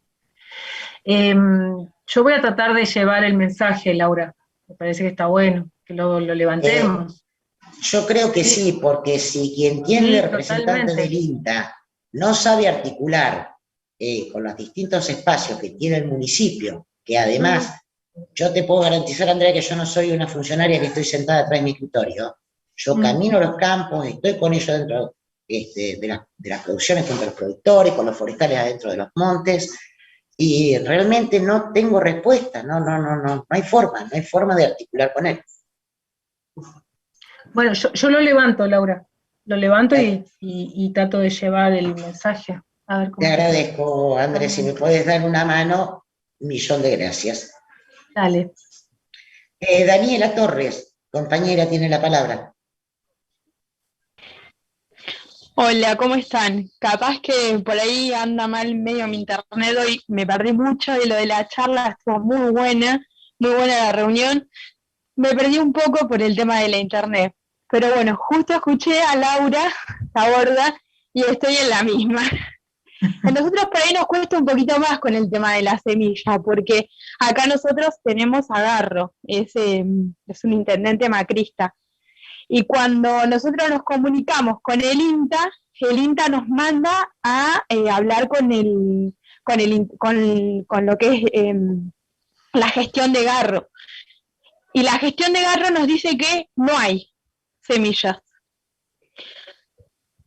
Yo voy a tratar de llevar el mensaje, Laura. Me parece que está bueno, que lo levantemos. Yo creo que sí, porque si quien tiene el representante del INTA no sabe articular con los distintos espacios que tiene el municipio, que además, yo te puedo garantizar, Andrea, que yo no soy una funcionaria que estoy sentada atrás de mi escritorio. Yo camino los campos, estoy con ellos dentro de las producciones, con los productores, con los forestales adentro de los montes, y realmente no tengo respuesta, no hay forma de articular con él. Bueno, yo lo levanto, Laura, lo levanto y trato de llevar el mensaje. A ver cómo te agradezco, Andrés, si me puedes dar una mano, 1.000.000 de gracias. Dale. Daniela Torres, compañera, tiene la palabra. Hola, ¿cómo están? Capaz que por ahí anda mal medio mi internet hoy, me perdí mucho de lo de la charla, estuvo muy buena la reunión. Me perdí un poco por el tema de la internet, pero bueno, justo escuché a Laura Taborda y estoy en la misma. A nosotros por ahí nos cuesta un poquito más con el tema de la semilla, porque acá nosotros tenemos a Garro, es un intendente macrista. Y cuando nosotros nos comunicamos con el INTA, el INTA nos manda a hablar con lo que es la gestión de Garro. Y la gestión de Garro nos dice que no hay semillas.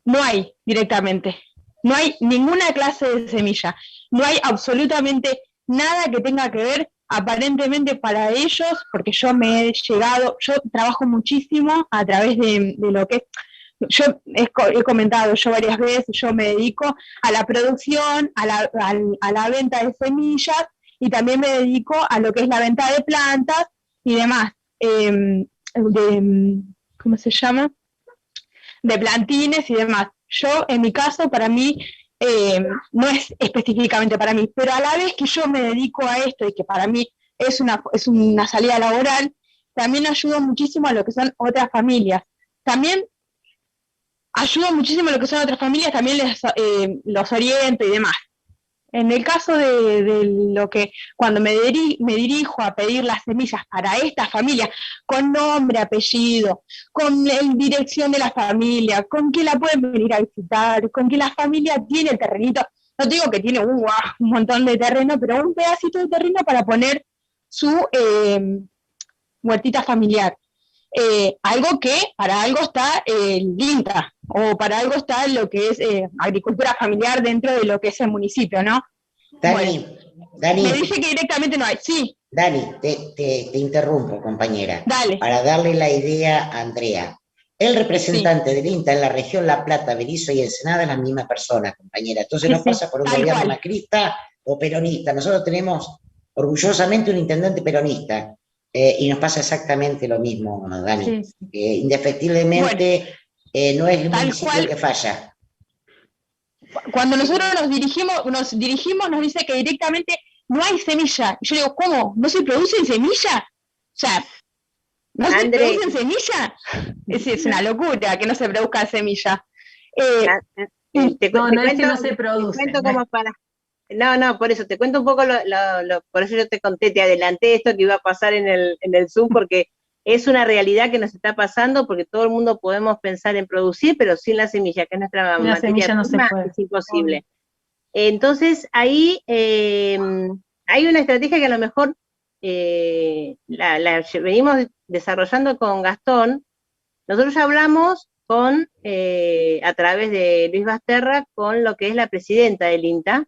No hay directamente. No hay ninguna clase de semilla. No hay absolutamente nada que tenga que ver aparentemente para ellos, porque yo trabajo muchísimo a través de lo que yo he comentado yo varias veces, yo me dedico a la producción, a la venta de semillas, y también me dedico a lo que es la venta de plantas y demás, ¿cómo se llama? De plantines y demás. Yo, en mi caso, para mí, no es específicamente para mí, pero a la vez que yo me dedico a esto y que para mí es una salida laboral, también ayudo muchísimo a lo que son otras familias. También ayudo muchísimo a lo que son otras familias, también los oriento y demás. En el caso de lo que, cuando me dirijo a pedir las semillas para esta familia, con nombre, apellido, con dirección de la familia, con que la pueden venir a visitar, con que la familia tiene el terrenito, no digo que tiene un montón de terreno, pero un pedacito de terreno para poner su huertita familiar. Algo que para algo está el INTA, o para algo está lo que es agricultura familiar dentro de lo que es el municipio, ¿no? Dani, Bueno, Dani, me dice que directamente no hay, sí. Dani, te interrumpo, compañera, Dale. para darle la idea a Andrea. El representante Sí. del INTA en la región La Plata, Berisso y Ensenada es la misma persona, compañera. Entonces Sí, no pasa por un gobierno macrista o peronista. Nosotros tenemos orgullosamente un intendente peronista, y nos pasa exactamente lo mismo, Dani. Sí. Indefectiblemente, bueno, no es el municipio que falla. Cuando nosotros nos dirigimos, nos dice que directamente no hay semilla. Yo digo, ¿cómo? ¿No se producen semilla? O sea, ¿no se producen semilla? Es una locura que no se produzca semilla. No es que no se produce. Te cuento como para... No, por eso, te cuento un poco, por eso yo te conté, te adelanté esto que iba a pasar en el Zoom, porque es una realidad que nos está pasando, porque todo el mundo podemos pensar en producir, pero sin la semilla, que es nuestra materia prima, es imposible. Entonces, ahí hay una estrategia que a lo mejor la venimos desarrollando con Gastón. Nosotros ya hablamos a través de Luis Basterra, con lo que es la presidenta del INTA,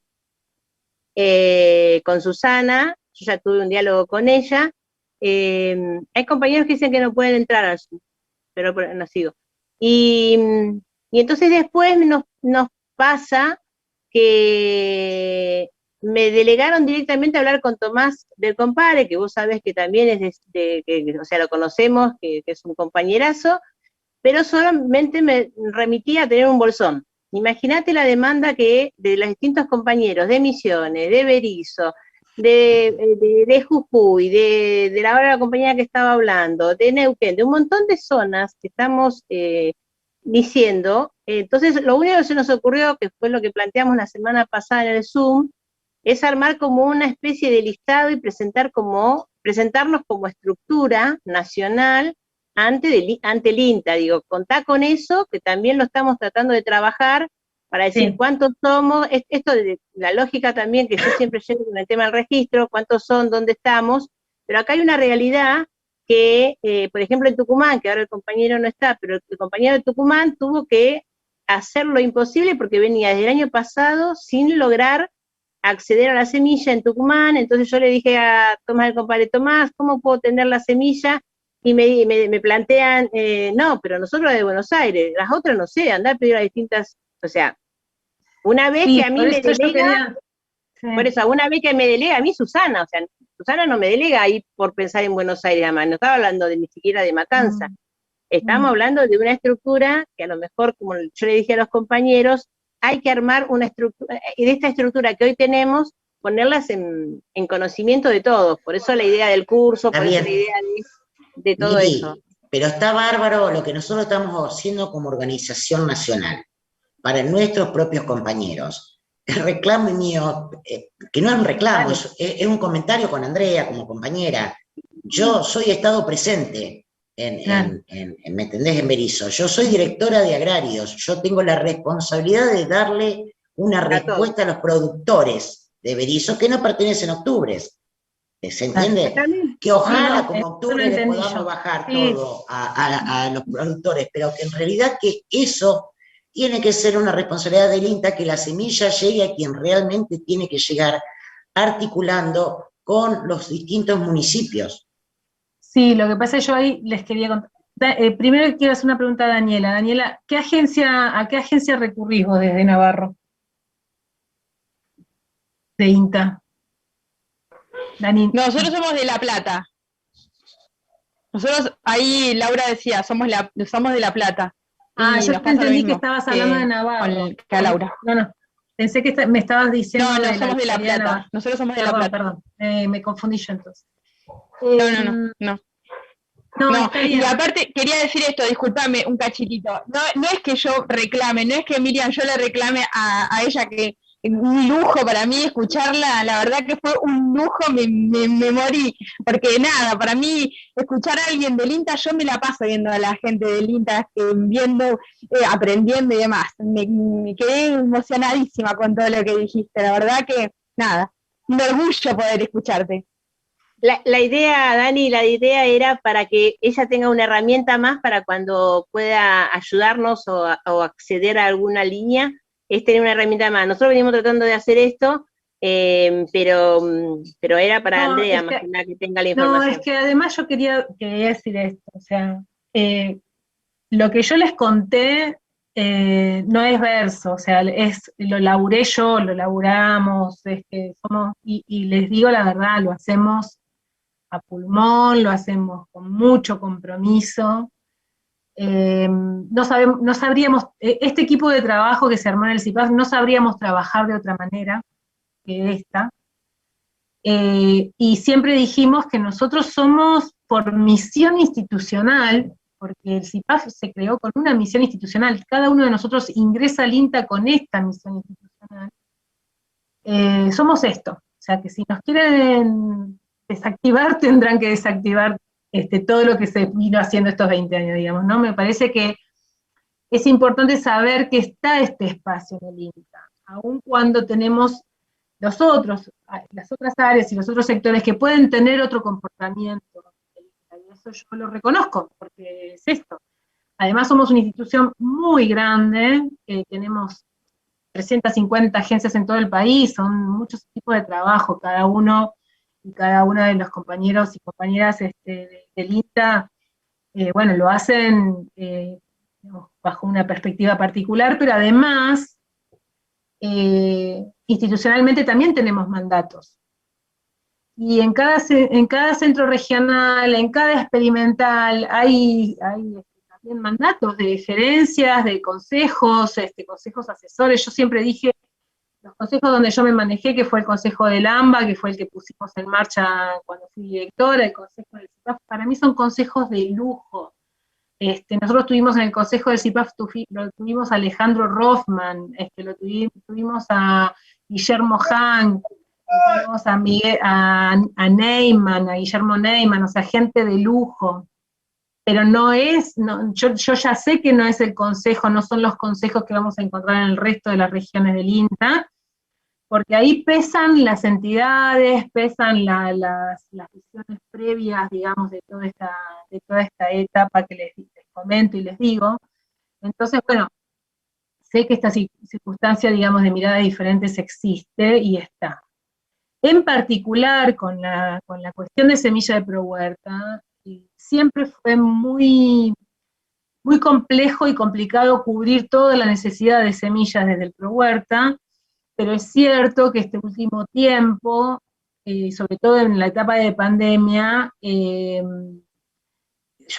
con Susana. Yo ya tuve un diálogo con ella. Hay compañeros que dicen que no pueden entrar al Zoom, pero no sigo. Y entonces después nos pasa que me delegaron directamente a hablar con Tomás del Compare, que vos sabés que también es o sea, lo conocemos, que es un compañerazo, pero solamente me remitía a tener un bolsón. Imagínate la demanda que de los distintos compañeros de Misiones, de Berisso, de Jujuy, de la hora la compañía que estaba hablando, de Neuquén, de un montón de zonas que estamos diciendo. Entonces, lo único que se nos ocurrió, que fue lo que planteamos la semana pasada en el Zoom, es armar como una especie de listado y presentarnos como estructura nacional ante el INTA. Digo, contá con eso, que también lo estamos tratando de trabajar, para decir cuántos somos, esto de la lógica también, que yo siempre llego con el tema del registro, cuántos son, dónde estamos, pero acá hay una realidad que, por ejemplo, en Tucumán, que ahora el compañero no está, pero el compañero de Tucumán tuvo que hacer lo imposible porque venía desde el año pasado sin lograr acceder a la semilla en Tucumán. Entonces yo le dije a Tomás, el compadre Tomás, ¿cómo puedo tener la semilla? Y me plantean, no, pero nosotros de Buenos Aires, las otras no sé, andar a pedir a distintas, o sea, una vez que a mí me delega, por eso, una vez que me delega a mí Susana, o sea, Susana no me delega ahí por pensar en Buenos Aires, además, no estaba hablando ni siquiera de Matanza, estamos hablando de una estructura que a lo mejor, como yo le dije a los compañeros, hay que armar una estructura, y de esta estructura que hoy tenemos, ponerlas en conocimiento de todos, por eso la idea del curso, por eso la idea de todo eso. Pero está bárbaro lo que nosotros estamos haciendo como organización nacional, para nuestros propios compañeros. El reclamo mío, que no es un reclamo, es un comentario con Andrea como compañera. Yo soy estado presente ¿me entendés? En Berisso. Yo soy directora de agrarios, yo tengo la responsabilidad de darle una respuesta a los productores de Berisso que no pertenecen a Octubres. ¿Se entiende? Que ojalá como Octubre le podamos bajar todo a los productores, pero que en realidad que eso tiene que ser una responsabilidad del INTA, que la semilla llegue a quien realmente tiene que llegar, articulando con los distintos municipios. Sí, lo que pasa es que yo ahí les quería contar. Primero quiero hacer una pregunta a Daniela. Daniela, ¿a qué agencia recurrís vos desde Navarro? De INTA. Dani. Nosotros somos de La Plata. Nosotros, ahí Laura decía, somos de La Plata. Yo te entendí que estabas hablando de Navarro. Que a Laura. No. Pensé que me estabas diciendo No, somos de La Plata. Nosotros somos de La Plata. Perdón, me confundí yo entonces. No. Está bien. Y aparte, quería decir esto, discúlpame un cachitito. No es que yo reclame, no es que Miriam yo le reclame a ella, que un lujo para mí escucharla, la verdad que fue un lujo, me morí, porque nada, para mí escuchar a alguien del INTA, yo me la paso viendo a la gente del INTA, viendo, aprendiendo y demás. Me quedé emocionadísima con todo lo que dijiste, la verdad que nada, un orgullo poder escucharte. La idea, Dani, era para que ella tenga una herramienta más para cuando pueda ayudarnos o acceder a alguna línea, es tener una herramienta más. Nosotros venimos tratando de hacer esto, pero era para Andrea, más que nada, que tenga la información. No, es que además yo quería decir esto, o sea, lo que yo les conté no es verso, o sea, lo laburé yo, lo laburamos, y les digo la verdad, lo hacemos a pulmón, lo hacemos con mucho compromiso. No sabríamos, este equipo de trabajo que se armó en el CIPAF, no sabríamos trabajar de otra manera que esta. Y siempre dijimos que nosotros somos por misión institucional, porque el CIPAF se creó con una misión institucional, cada uno de nosotros ingresa al INTA con esta misión institucional. Somos esto, o sea que si nos quieren desactivar, tendrán que desactivar todo lo que se vino haciendo estos 20 años, digamos, ¿no? Me parece que es importante saber que está este espacio en el INTA, aun cuando tenemos las otras áreas y los otros sectores que pueden tener otro comportamiento, y eso yo lo reconozco, porque es esto. Además somos una institución muy grande, tenemos 350 agencias en todo el país, son muchos tipos de trabajo, cada uno de los compañeros y compañeras del INTA, bueno, lo hacen bajo una perspectiva particular, pero además, institucionalmente también tenemos mandatos. Y en cada centro regional, en cada experimental, hay también mandatos de gerencias, de consejos, consejos asesores. Yo siempre dije, los consejos donde yo me manejé, que fue el consejo del AMBA, que fue el que pusimos en marcha cuando fui directora, el consejo del CIPAF, para mí son consejos de lujo. Nosotros tuvimos en el consejo del CIPAF, lo tuvimos a Alejandro Rothman, lo tuvimos a Guillermo Hank, tuvimos a Neyman, a Guillermo Neyman, o sea, gente de lujo. Pero yo ya sé que no es el consejo, no son los consejos que vamos a encontrar en el resto de las regiones del INTA, porque ahí pesan las entidades, pesan las visiones previas, digamos, de toda esta etapa que les comento y les digo. Entonces, bueno, sé que esta circunstancia, digamos, de miradas diferentes existe y está. En particular, con la cuestión de semilla de Prohuerta, siempre fue muy, muy complejo y complicado cubrir toda la necesidad de semillas desde el Prohuerta, pero es cierto que este último tiempo, sobre todo en la etapa de pandemia, yo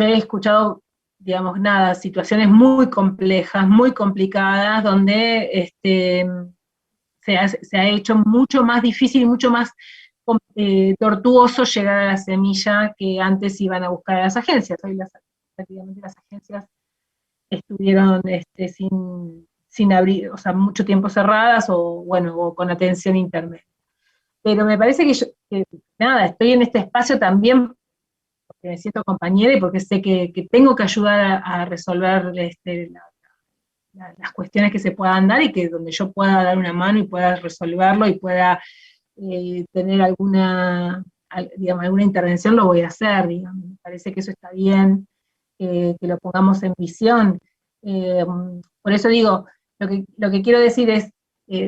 he escuchado, digamos, situaciones muy complejas, muy complicadas, donde se ha hecho mucho más difícil y mucho más tortuoso llegar a la semilla que antes iban a buscar a las agencias. Hoy prácticamente las agencias estuvieron sin abrir, o sea, mucho tiempo cerradas o con atención intermedia. Pero me parece que estoy en este espacio también me siento compañera y porque sé que tengo que ayudar a resolver las cuestiones que se puedan dar y que donde yo pueda dar una mano y pueda resolverlo y pueda tener digamos, alguna intervención, lo voy a hacer, digamos. Me parece que eso está bien, que lo pongamos en visión. Por eso digo, lo que quiero decir es,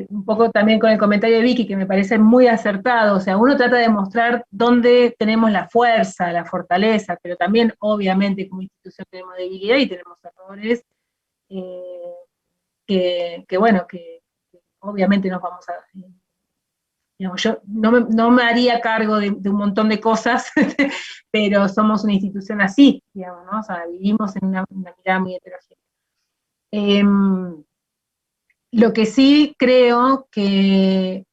un poco también con el comentario de Vicky, que me parece muy acertado, o sea, uno trata de mostrar dónde tenemos la fuerza, la fortaleza, pero también, obviamente, como institución tenemos debilidad y tenemos errores, bueno, que obviamente nos vamos a... digamos, yo no me haría cargo de un montón de cosas, pero somos una institución así, digamos, ¿no? O sea, vivimos en una mirada muy heterogénea. Lo que sí creo que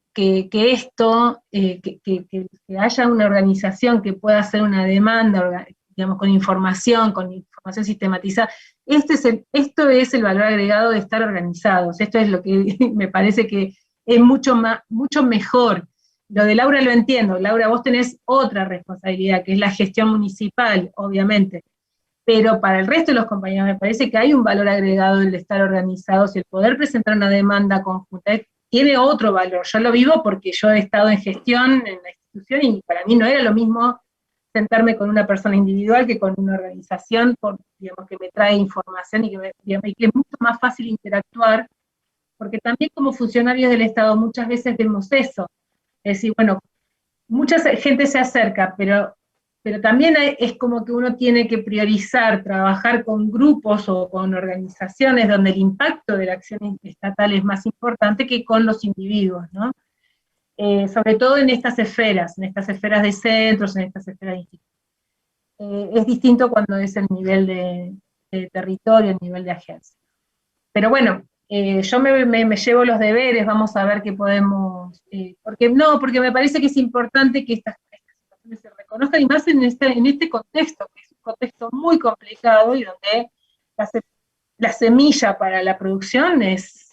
esto, que haya una organización que pueda hacer una demanda, digamos, con información sistematizada, esto es el valor agregado de estar organizados, esto es lo que me parece que es mucho mejor. Lo de Laura lo entiendo, Laura, vos tenés otra responsabilidad, que es la gestión municipal, obviamente, pero para el resto de los compañeros me parece que hay un valor agregado el estar organizados y el poder presentar una demanda conjunta tiene otro valor. Yo lo vivo porque yo he estado en gestión en la institución y para mí no era lo mismo sentarme con una persona individual que con una organización, digamos, que me trae información y y que es mucho más fácil interactuar, porque también como funcionarios del Estado muchas veces vemos eso. Es decir, bueno, mucha gente se acerca, pero también es como que uno tiene que priorizar, trabajar con grupos o con organizaciones donde el impacto de la acción estatal es más importante que con los individuos, ¿no? Sobre todo en estas esferas de centros, en estas esferas de institutos. Es distinto cuando es el nivel de territorio, el nivel de agencia. Pero bueno, yo me llevo los deberes, vamos a ver qué podemos, porque me parece que es importante que estas situaciones se reconozcan, y más en este contexto, que es un contexto muy complicado, y donde la semilla para la producción es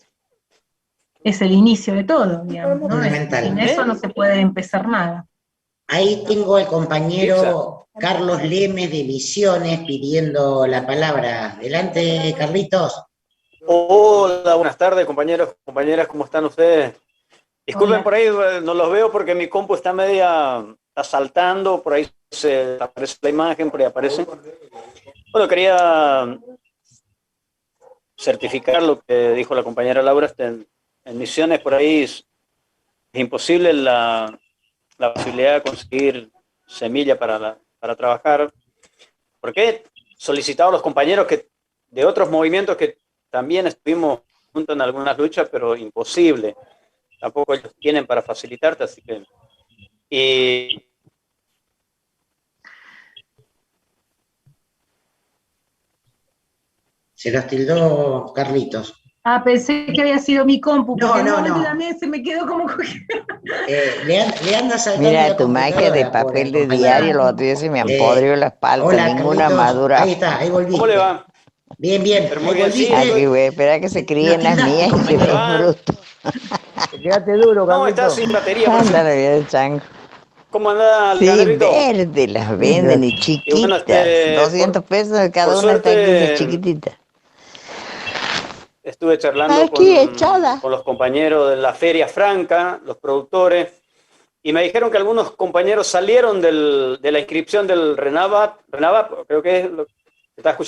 el inicio de todo, digamos, ¿no? Fundamental. Sin eso no se puede empezar nada. Ahí tengo al compañero Carlos Lemes de Misiones pidiendo la palabra. Adelante, Carlitos. Hola, buenas tardes, compañeros, compañeras, ¿cómo están ustedes? Disculpen, Hola. por ahí no los veo porque mi compu está está saltando, por ahí se aparece la imagen, por ahí aparece. Bueno, quería certificar lo que dijo la compañera Laura, en Misiones por ahí es imposible la posibilidad de conseguir semilla para trabajar, porque he solicitado a los compañeros de otros movimientos que también estuvimos juntos en algunas luchas, pero imposible. Tampoco ellos tienen para facilitarte, así que... Se los tildó Carlitos. Ah, pensé que había sido mi compu, porque No. también se me quedó como... Le anda saltando. Mira, la tu magia de computadora, papel pobre de diario, compañero. los otros días se me han podrido la espalda, Hola, ninguna Carlitos. madura. Ahí está, ahí volviste. ¿Cómo le va? Bien. Pero Ahí muy bien, volviste. Aquí voy a esperar a que se críen las tildaste, mías y se compañero. ven brutos. Quédate duro, No, está Carlito. sin batería, por eso. Ándale bien el chango. ¿Cómo anda, Sí, Alejandrito? verde las venden y Y bueno, chiquitas. 200 pesos de cada por una está aquí de suerte, chiquitita. estuve charlando Aquí echada. con los compañeros de la Feria Franca, los productores, y me dijeron que algunos compañeros salieron de la inscripción del RENAVAP, creo que es lo que está escuchando.